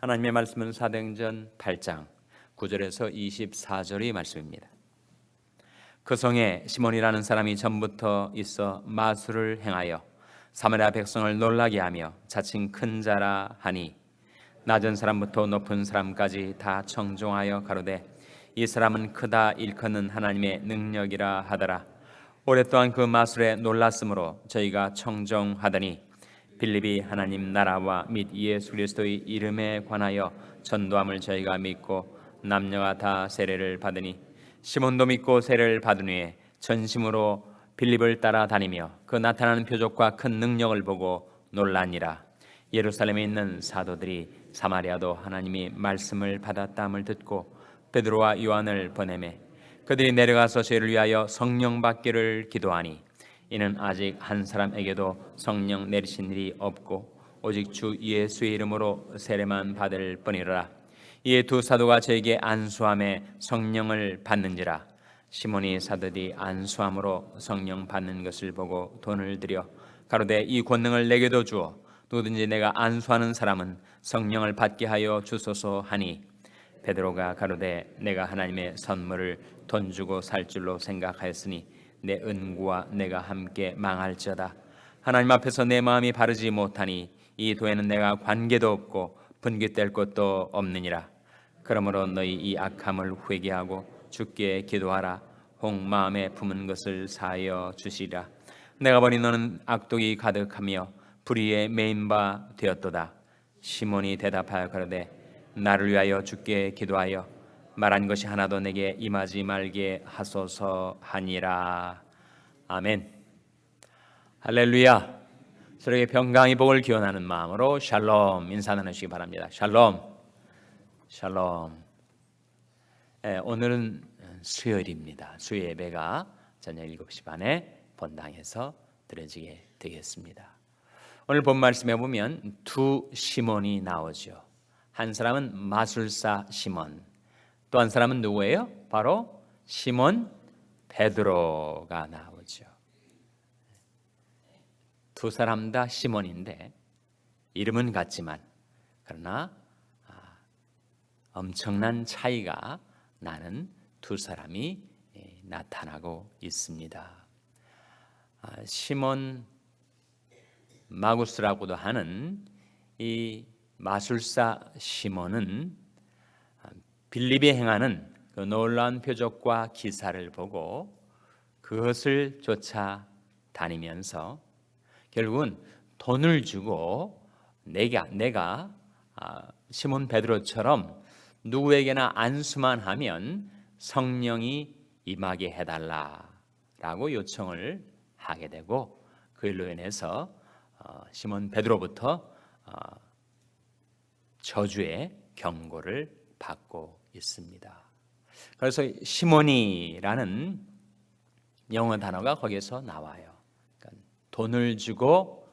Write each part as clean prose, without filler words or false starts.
하나님의 말씀은 사도행전 8장 9절에서 24절의 말씀입니다. 그 성에 시몬이라는 사람이 전부터 있어 마술을 행하여 사마리아 백성을 놀라게 하며 자칭 큰 자라 하니 낮은 사람부터 높은 사람까지 다 청종하여 가로되 이 사람은 크다 일컫는 하나님의 능력이라 하더라. 오랫동안 그 마술에 놀랐으므로 저희가 청종하더니 빌립이 하나님 나라와 및 예수 그리스도의 이름에 관하여 전도함을 저희가 믿고 남녀가 다 세례를 받으니 시몬도 믿고 세례를 받은 후에 전심으로 빌립을 따라다니며 그 나타나는 표적과 큰 능력을 보고 놀라니라. 예루살렘에 있는 사도들이 사마리아도 하나님이 말씀을 받았다함을 듣고 베드로와 요한을 보내매 그들이 내려가서 저희를 위하여 성령 받기를 기도하니 이는 아직 한 사람에게도 성령 내리신 일이 없고 오직 주 예수의 이름으로 세례만 받을 뿐이라. 이에 두 사도가 저에게 안수함에 성령을 받는지라. 시몬이 사도들이 안수함으로 성령 받는 것을 보고 돈을 들여 가로되 이 권능을 내게도 주어 누구든지 내가 안수하는 사람은 성령을 받게 하여 주소서 하니 베드로가 가로되 내가 하나님의 선물을 돈 주고 살 줄로 생각하였으니 내 은구와 내가 함께 망할지어다. 하나님 앞에서 내 마음이 바르지 못하니 이 도에는 내가 관계도 없고 분깃될 것도 없느니라. 그러므로 너희 이 악함을 회개하고 주께 기도하라. 혹 마음에 품은 것을 사하여 주시리라. 내가 보니 너는 악독이 가득하며 불의에 매인 바 되었도다. 시몬이 대답하여 가로되 나를 위하여 주께 기도하여 말한 것이 하나도 내게 임하지 말게 하소서 하니라. 아멘. 할렐루야. 서로에게 평강의 복을 기원하는 마음으로 샬롬 인사 나누시기 바랍니다. 샬롬. 샬롬. 오늘은 수요일입니다. 수요 예배가 저녁 7시 반에 본당에서 드려지게 되겠습니다. 오늘 본 말씀에 보면 두 시몬이 나오죠. 한 사람은 마술사 시몬, 또 한 사람은 누구예요? 바로 시몬 베드로가 나오죠. 두 사람 다 시몬인데 이름은 같지만 그러나 엄청난 차이가 나는 두 사람이 나타나고 있습니다. 시몬 마구스라고도 하는 이 마술사 시몬은 빌립이 행하는 그 놀라운 표적과 기사를 보고 그것을 쫓아다니면서 결국은 돈을 주고 내가 시몬 베드로처럼 누구에게나 안수만 하면 성령이 임하게 해달라라고 요청을 하게 되고 그 일로 인해서 시몬 베드로부터 저주의 경고를 받고 있습니다. 그래서 시몬이라는 영어 단어가 거기에서 나와요. 그러니까 돈을 주고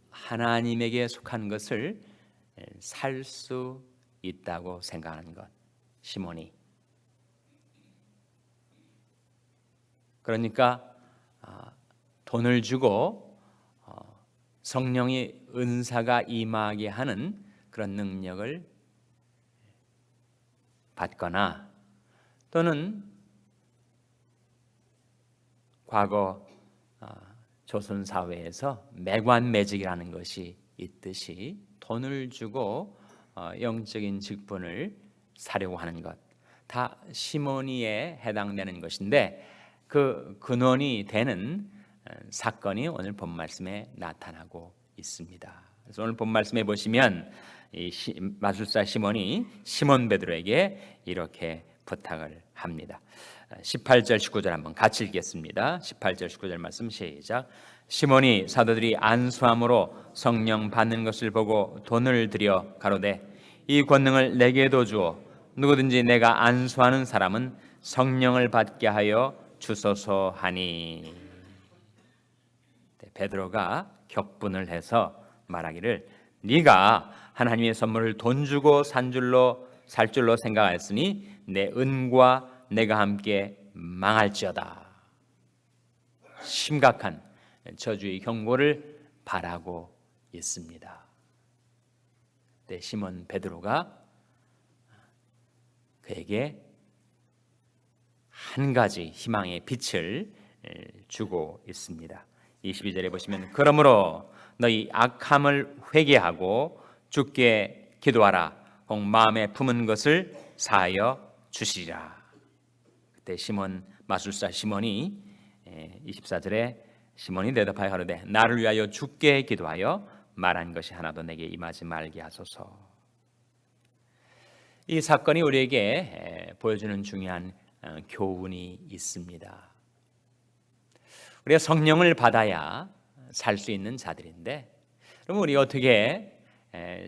하나님에게 속한 것을 살 수 있다고 생각하는 것, 시몬이. 그러니까 돈을 주고 성령의 은사가 임하게 하는 그런 능력을 받거나 또는 과거 조선 사회에서 매관매직이라는 것이 있듯이 돈을 주고 영적인 직분을 사려고 하는 것, 다 시몬이에 해당되는 것인데 그 근원이 되는 사건이 오늘 본 말씀에 나타나고 있습니다. 그래서 오늘 본 말씀에 보시면 이 마술사 시몬이 시몬 베드로에게 이렇게 부탁을 합니다. 18절 19절 한번 같이 읽겠습니다. 18절 19절 말씀 시작. 시몬이 사도들이 안수함으로 성령 받는 것을 보고 돈을 들여 가로되 이 권능을 내게도 주어 누구든지 내가 안수하는 사람은 성령을 받게 하여 주소서 하니. 베드로가 격분을 해서 말하기를 네가 하나님의 선물을 돈 주고 살 줄로 생각하였으니 내 은과 내가 함께 망할지어다. 심각한 저주의 경고를 바라고 있습니다. 그때 시몬 베드로가 그에게 한 가지 희망의 빛을 주고 있습니다. 22절에 보시면 그러므로 너희 악함을 회개하고 주께 기도하라. 꼭 마음에 품은 것을 사하여 주시리라. 그때 시몬 마술사 시몬이 24절에 시몬이 대답하여 가로되 나를 위하여 주께 기도하여 말한 것이 하나도 내게 임하지 말게 하소서. 이 사건이 우리에게 보여주는 중요한 교훈이 있습니다. 우리가 성령을 받아야 살 수 있는 자들인데, 그럼 우리 어떻게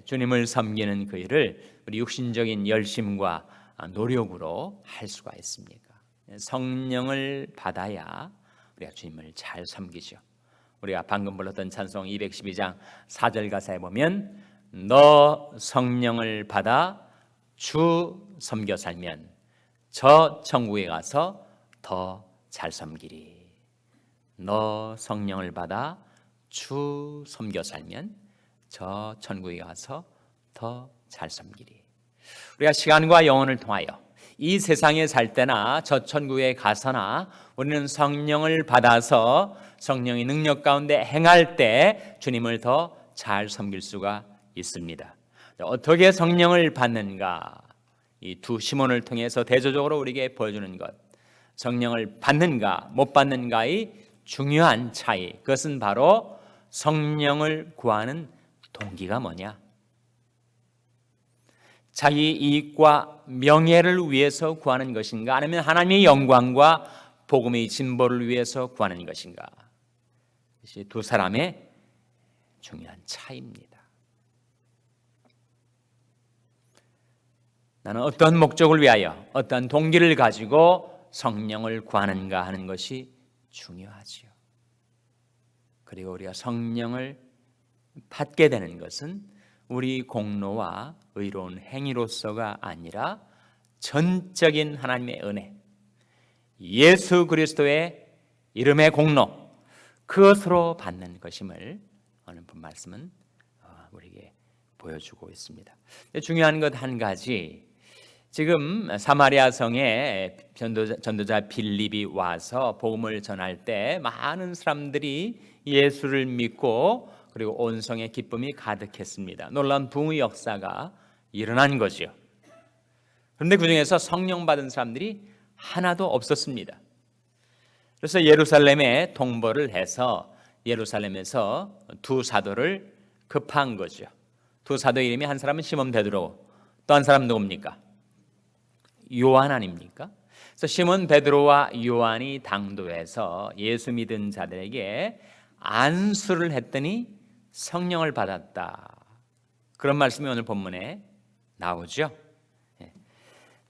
주님을 섬기는 그 일을 우리 육신적인 열심과 노력으로 할 수가 있습니까? 성령을 받아야 우리가 주님을 잘 섬기죠. 우리가 방금 불렀던 찬송 212장 4절 가사에 보면 너 성령을 받아 주 섬겨 살면 저 천국에 가서 더 잘 섬기리. 너 성령을 받아 주 섬겨 살면 저 천국에 가서 더 잘 섬기리. 우리가 시간과 영혼을 통하여 이 세상에 살 때나 저 천국에 가서나 우리는 성령을 받아서 성령의 능력 가운데 행할 때 주님을 더 잘 섬길 수가 있습니다. 어떻게 성령을 받는가? 이 두 시몬을 통해서 대조적으로 우리에게 보여주는 것, 성령을 받는가 못 받는가의 중요한 차이, 그것은 바로 성령을 구하는 동기가 뭐냐? 자기 이익과 명예를 위해서 구하는 것인가, 아니면 하나님의 영광과 복음의 진보를 위해서 구하는 것인가? 이것이 두 사람의 중요한 차이입니다. 나는 어떤 목적을 위하여 어떤 동기를 가지고 성령을 구하는가 하는 것이 중요하지요. 그리고 우리가 성령을 받게 되는 것은 우리 공로와 의로운 행위로서가 아니라 전적인 하나님의 은혜, 예수 그리스도의 이름의 공로, 그것으로 받는 것임을 오늘 본 말씀은 우리에게 보여주고 있습니다. 중요한 것 한 가지, 지금 사마리아 성에 전도자 빌립이 와서 복음을 전할 때 많은 사람들이 예수를 믿고 그리고 온 성에 기쁨이 가득했습니다. 놀라운 부흥의 역사가 일어난 거죠. 그런데 그 중에서 성령 받은 사람들이 하나도 없었습니다. 그래서 예루살렘에 통보를 해서 예루살렘에서 두 사도를 급한 거죠. 두 사도 이름이, 한 사람은 시몬 베드로, 또 한 사람 누굽니까? 요한 아닙니까? 그래서 시몬 베드로와 요한이 당도해서 예수 믿은 자들에게 안수를 했더니 성령을 받았다. 그런 말씀이 오늘 본문에 나오죠.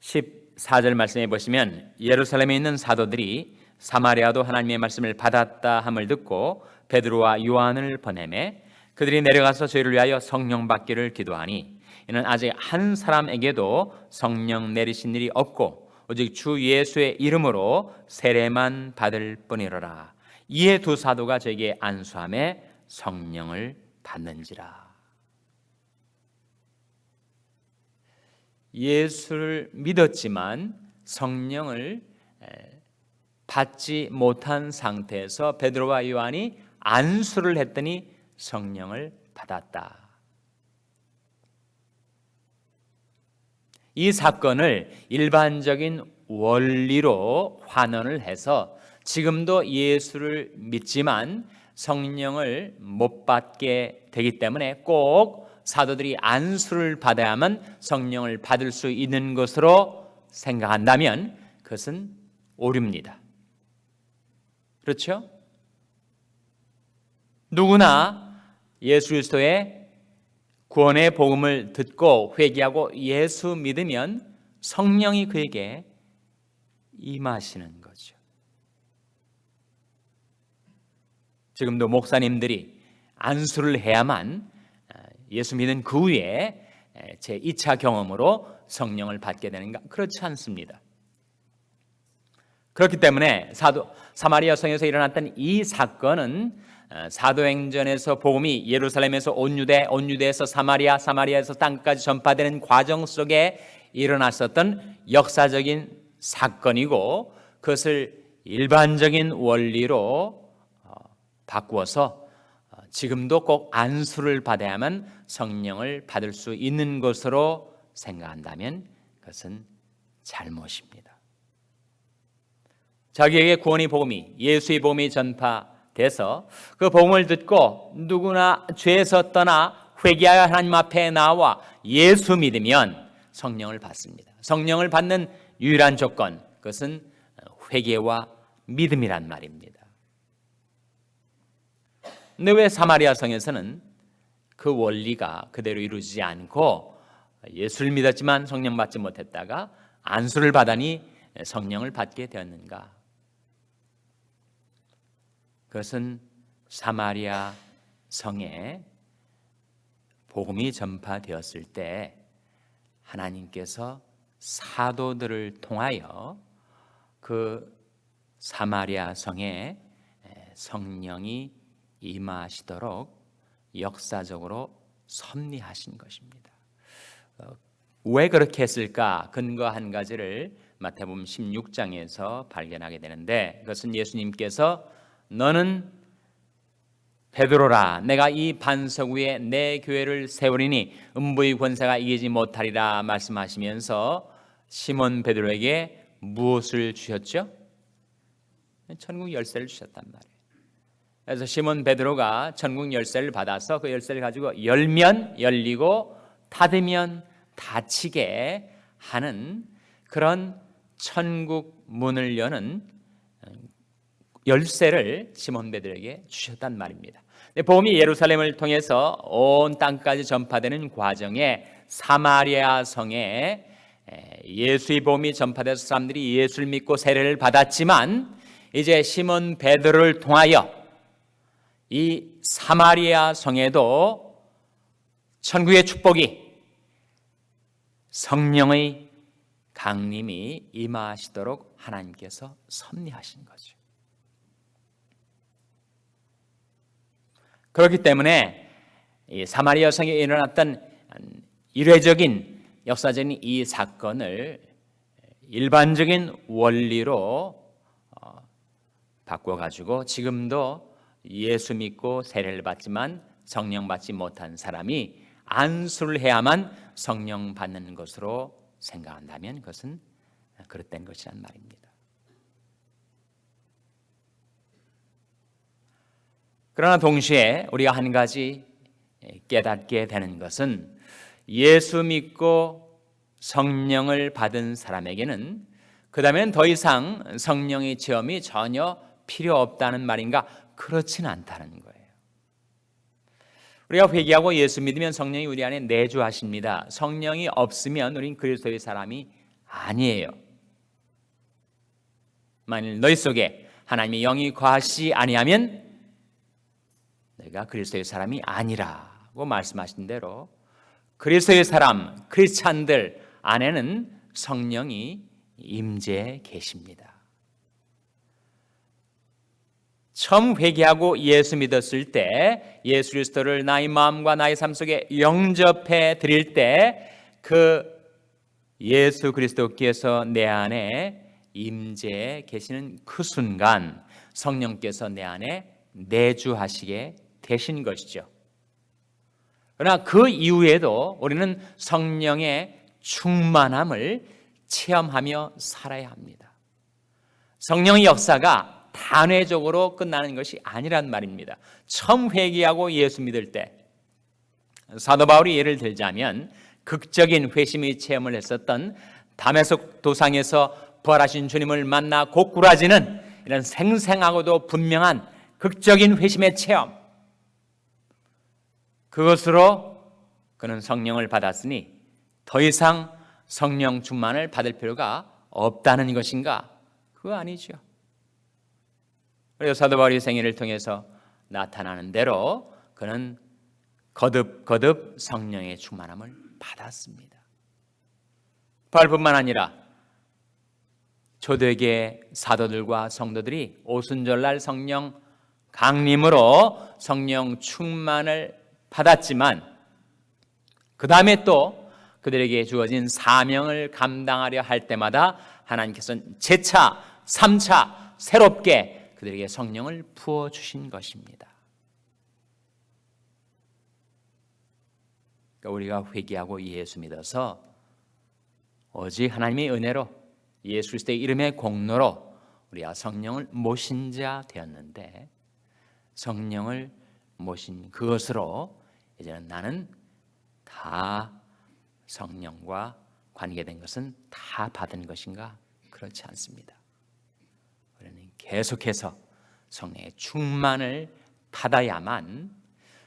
14절 말씀해 보시면 예루살렘에 있는 사도들이 사마리아도 하나님의 말씀을 받았다 함을 듣고 베드로와 요한을 보내매 그들이 내려가서 저희를 위하여 성령 받기를 기도하니 이는 아직 한 사람에게도 성령 내리신 일이 없고 오직 주 예수의 이름으로 세례만 받을 뿐이로라. 이에 두 사도가 저에게 안수함에 성령을 받는지라. 예수를 믿었지만 성령을 받지 못한 상태에서 베드로와 요한이 안수를 했더니 성령을 받았다. 이 사건을 일반적인 원리로 환원을 해서 지금도 예수를 믿지만 성령을 못 받게 되기 때문에 꼭 사도들이 안수를 받아야만 성령을 받을 수 있는 것으로 생각한다면 그것은 오류입니다. 그렇죠? 누구나 예수 그리스도의 구원의 복음을 듣고 회개하고 예수 믿으면 성령이 그에게 임하시는 거죠. 지금도 목사님들이 안수를 해야만 예수 믿은 그 후에 제 2차 경험으로 성령을 받게 되는가? 그렇지 않습니다. 그렇기 때문에 사마리아 성에서 일어났던 이 사건은 사도행전에서 복음이 예루살렘에서 온 유대, 온 유대에서 사마리아, 사마리아에서 땅까지 전파되는 과정 속에 일어났었던 역사적인 사건이고, 그것을 일반적인 원리로 바꾸어서 지금도 꼭 안수를 받아야만 성령을 받을 수 있는 것으로 생각한다면 그것은 잘못입니다. 자기에게 구원의 복음이, 예수의 복음이 전파돼서 그 복음을 듣고 누구나 죄에서 떠나 회개하여 하나님 앞에 나와 예수 믿으면 성령을 받습니다. 성령을 받는 유일한 조건, 그것은 회개와 믿음이란 말입니다. 근데 왜 사마리아 성에서는 그 원리가 그대로 이루어지지 않고 예수를 믿었지만 성령 받지 못했다가 안수를 받으니 성령을 받게 되었는가? 그것은 사마리아 성에 복음이 전파되었을 때 하나님께서 사도들을 통하여 그 사마리아 성에 성령이 임하시도록 역사적으로 섭리하신 것입니다. 왜 그렇게 했을까? 근거 한 가지를 마태복음 16장에서 발견하게 되는데, 그것은 예수님께서 너는 베드로라, 내가 이 반석 위에 내 교회를 세우리니 음부의 권세가 이기지 못하리라 말씀하시면서 시몬 베드로에게 무엇을 주셨죠? 천국 열쇠를 주셨단 말이에요. 그래서 시몬 베드로가 천국 열쇠를 받아서 그 열쇠를 가지고 열면 열리고 닫으면 닫히게 하는 그런 천국 문을 여는 열쇠를 시몬 베드로에게 주셨단 말입니다. 복음이 예루살렘을 통해서 온 땅까지 전파되는 과정에 사마리아 성에 예수의 복음이 전파돼서 사람들이 예수를 믿고 세례를 받았지만, 이제 시몬 베드로를 통하여 이 사마리아 성에도 천국의 축복이, 성령의 강림이 임하시도록 하나님께서 섭리하신 거죠. 그렇기 때문에 이 사마리아 성에 일어났던 이례적인 역사적인 이 사건을 일반적인 원리로 바꿔가지고 지금도 예수 믿고 세례를 받지만 성령 받지 못한 사람이 안수를 해야만 성령 받는 것으로 생각한다면 그것은 그릇된 것이란 말입니다. 그러나 동시에 우리가 한 가지 깨닫게 되는 것은, 예수 믿고 성령을 받은 사람에게는 그 다음에는 더 이상 성령의 체험이 전혀 필요 없다는 말인가? 그렇지는 않다는 거예요. 우리가 회개하고 예수 믿으면 성령이 우리 안에 내주하십니다. 성령이 없으면 우리는 그리스도의 사람이 아니에요. 만일 너희 속에 하나님의 영이 거하시지 아니하면 내가 그리스도의 사람이 아니라고 말씀하신 대로 그리스도의 사람, 크리스찬들 안에는 성령이 임재해 계십니다. 처음 회개하고 예수 믿었을 때, 예수 그리스도를 나의 마음과 나의 삶 속에 영접해 드릴 때, 그 예수 그리스도께서 내 안에 임재해 계시는 그 순간 성령께서 내 안에 내주하시게 되신 것이죠. 그러나 그 이후에도 우리는 성령의 충만함을 체험하며 살아야 합니다. 성령의 역사가 단회적으로 끝나는 것이 아니란 말입니다. 처음 회개하고 예수 믿을 때, 사도 바울이 예를 들자면 극적인 회심의 체험을 했었던 다메섹 도상에서 부활하신 주님을 만나 고꾸라지는 이런 생생하고도 분명한 극적인 회심의 체험, 그것으로 그는 성령을 받았으니 더 이상 성령 충만을 받을 필요가 없다는 것인가? 그거 아니죠. 그리고 사도 바울의 생애를 통해서 나타나는 대로 그는 거듭 성령의 충만함을 받았습니다. 바울뿐만 아니라 초대교회 사도들과 성도들이 오순절날 성령 강림으로 성령 충만을 받았지만 그 다음에 또 그들에게 주어진 사명을 감당하려 할 때마다 하나님께서는 재차, 3차 새롭게 그들에게 성령을 부어주신 것입니다. 그러니까 우리가 회개하고 예수 믿어서 오직 하나님의 은혜로 예수 그리스도의 이름의 공로로 우리가 성령을 모신 자 되었는데, 성령을 모신 그것으로 이제는 나는 다 성령과 관계된 것은 다 받은 것인가? 그렇지 않습니다. 우리는 계속해서 성령의 충만을 받아야만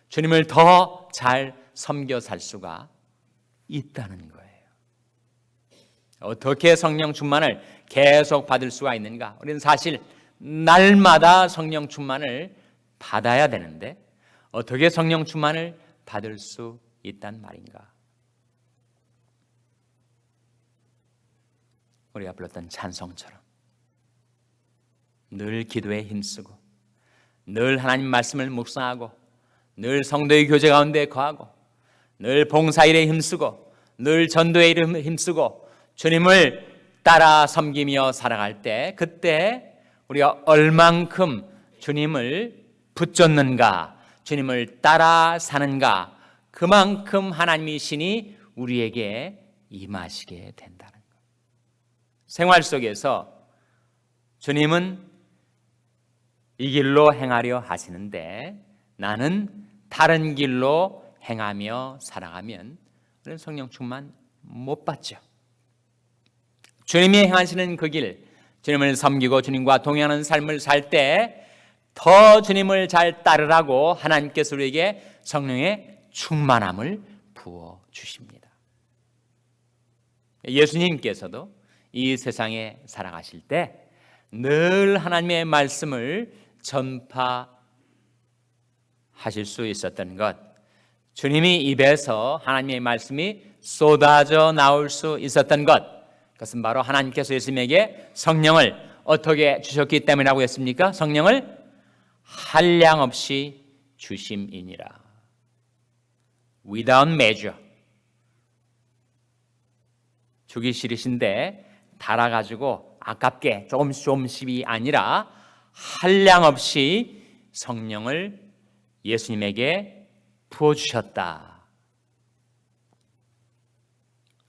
주님을 더 잘 섬겨 살 수가 있다는 거예요. 어떻게 성령 충만을 계속 받을 수가 있는가? 우리는 사실 날마다 성령 충만을 받아야 되는데 어떻게 성령 충만을 받을 수 있단 말인가? 우리가 불렀던 찬송처럼 늘 기도에 힘쓰고 늘 하나님 말씀을 묵상하고 늘 성도의 교제 가운데 거하고 늘 봉사일에 힘쓰고 늘 전도에 힘쓰고 주님을 따라 섬기며 살아갈 때, 그때 우리가 얼만큼 주님을 붙잡는가, 주님을 따라 사는가, 그만큼 하나님의 신이 우리에게 임하시게 된다는 것. 생활 속에서 주님은 이 길로 행하려 하시는데 나는 다른 길로 행하며 살아가면 우리는 성령 충만 못 받죠. 주님이 행하시는 그 길, 주님을 섬기고 주님과 동행하는 삶을 살 때 더 주님을 잘 따르라고 하나님께서 우리에게 성령의 충만함을 부어주십니다. 예수님께서도 이 세상에 살아가실 때 늘 하나님의 말씀을 전파하실 수 있었던 것, 주님이 입에서 하나님의 말씀이 쏟아져 나올 수 있었던 것, 그것은 바로 하나님께서 예수님에게 성령을 어떻게 주셨기 때문이라고 했습니까? 성령을 한량없이 주심이니라. Without measure. 주기 싫으신데 달아가지고 아깝게 조금씩이 아니라 한량없이 성령을 예수님에게 부어주셨다.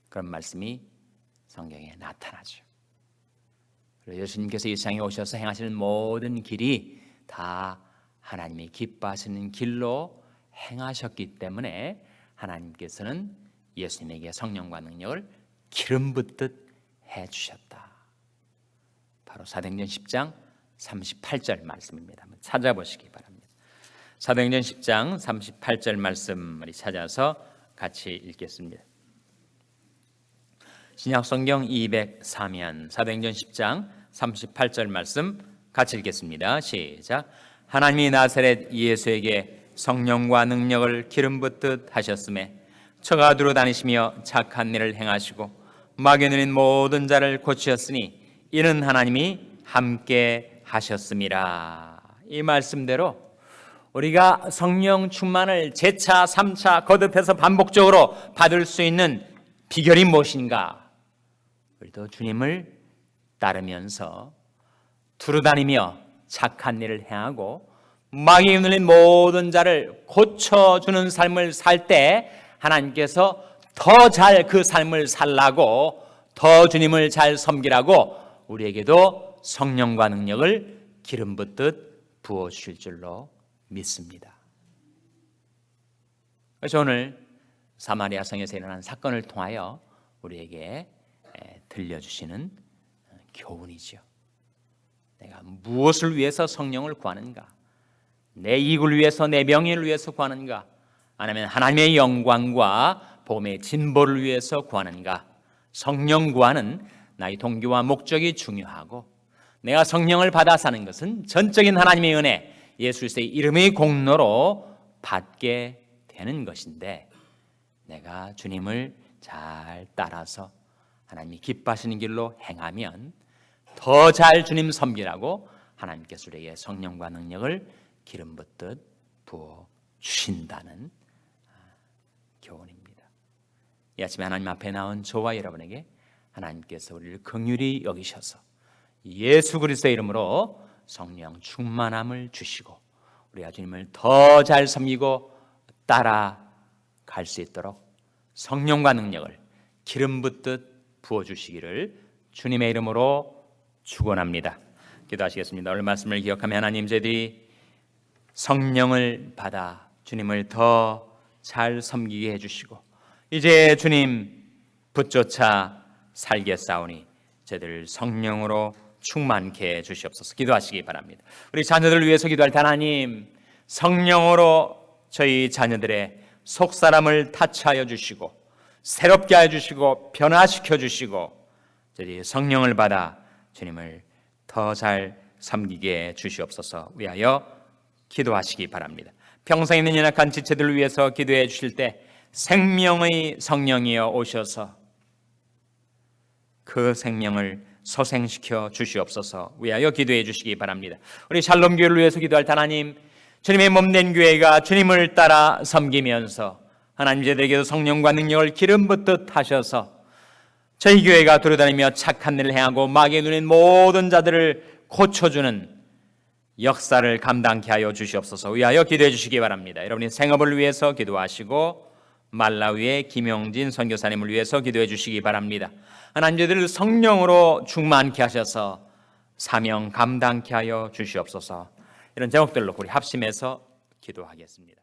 그런 말씀이 성경에 나타나죠. 그리고 예수님께서 이 세상에 오셔서 행하시는 모든 길이 다 하나님이 기뻐하시는 길로 행하셨기 때문에 하나님께서는 예수님에게 성령과 능력을 기름 붓듯 해주셨다. 바로 사도행전 10장 38절 말씀입니다. 한번 찾아보시기 바랍니다. 사도행전 10장 38절 말씀을 찾아서 같이 읽겠습니다. 신약성경 204면 사도행전 10장 38절 말씀 같이 읽겠습니다. 시작. 하나님이 나사렛 예수에게 성령과 능력을 기름 붓듯 하셨음에 처가 두루 다니시며 착한 일을 행하시고 마귀에 눌린 모든 자를 고치셨으니 이는 하나님이 함께 하셨음이라. 이 말씀대로 우리가 성령 충만을 재차 3차 거듭해서 반복적으로 받을 수 있는 비결이 무엇인가? 우리도 주님을 따르면서 두루다니며 착한 일을 행하고 마귀에 눌린 모든 자를 고쳐주는 삶을 살 때 하나님께서 더 잘 그 삶을 살라고, 더 주님을 잘 섬기라고 우리에게도 성령과 능력을 기름 붓듯 부어주실 줄로 믿습니다. 그래서 오늘 사마리아 성에서 일어난 사건을 통하여 우리에게 들려주시는 교훈이죠. 내가 무엇을 위해서 성령을 구하는가? 내 이익을 위해서, 내 명예를 위해서 구하는가? 아니면 하나님의 영광과 복음의 진보를 위해서 구하는가? 성령 구하는 나의 동기와 목적이 중요하고, 내가 성령을 받아 사는 것은 전적인 하나님의 은혜, 예수 그리스도의 이름의 공로로 받게 되는 것인데, 내가 주님을 잘 따라서 하나님이 기뻐하시는 길로 행하면 더 잘 주님 섬기라고 하나님께서 우리에게 성령과 능력을 기름 붓듯 부어 주신다는 교훈입니다. 이 아침에 하나님 앞에 나온 저와 여러분에게 하나님께서 우리를 긍휼히 여기셔서 예수 그리스도의 이름으로 성령 충만함을 주시고 우리 주님을 더 잘 섬기고 따라갈 수 있도록 성령과 능력을 기름 붓듯 부어주시기를 주님의 이름으로 축원합니다. 기도하시겠습니다. 오늘 말씀을 기억하며 하나님, 저희들이 성령을 받아 주님을 더 잘 섬기게 해주시고 이제 주님 붙조차 살겠사오니 저희들 성령으로 충만케 해주시옵소서. 기도하시기 바랍니다. 우리 자녀들을 위해서 기도할 때 하나님, 성령으로 저희 자녀들의 속사람을 타치하여 주시고 새롭게 하여 주시고 변화시켜 주시고 저희 성령을 받아 주님을 더 잘 섬기게 주시옵소서 위하여 기도하시기 바랍니다. 평생 있는 연약한 지체들을 위해서 기도해 주실 때 생명의 성령이여 오셔서 그 생명을 소생시켜 주시옵소서 위하여 기도해 주시기 바랍니다. 우리 샬롬 교회를 위해서 기도할 때 하나님, 주님의 몸된 교회가 주님을 따라 섬기면서 하나님 저희들에게도 성령과 능력을 기름 붓듯 하셔서 저희 교회가 돌아다니며 착한 일을 행하고 마귀의 눈인 모든 자들을 고쳐주는 역사를 감당케 하여 주시옵소서 위하여 기도해 주시기 바랍니다. 여러분의 생업을 위해서 기도하시고 말라위의 김용진 선교사님을 위해서 기도해 주시기 바랍니다. 하나님 저희들을 성령으로 충만케 하셔서 사명 감당케 하여 주시옵소서. 이런 제목들로 우리 합심해서 기도하겠습니다.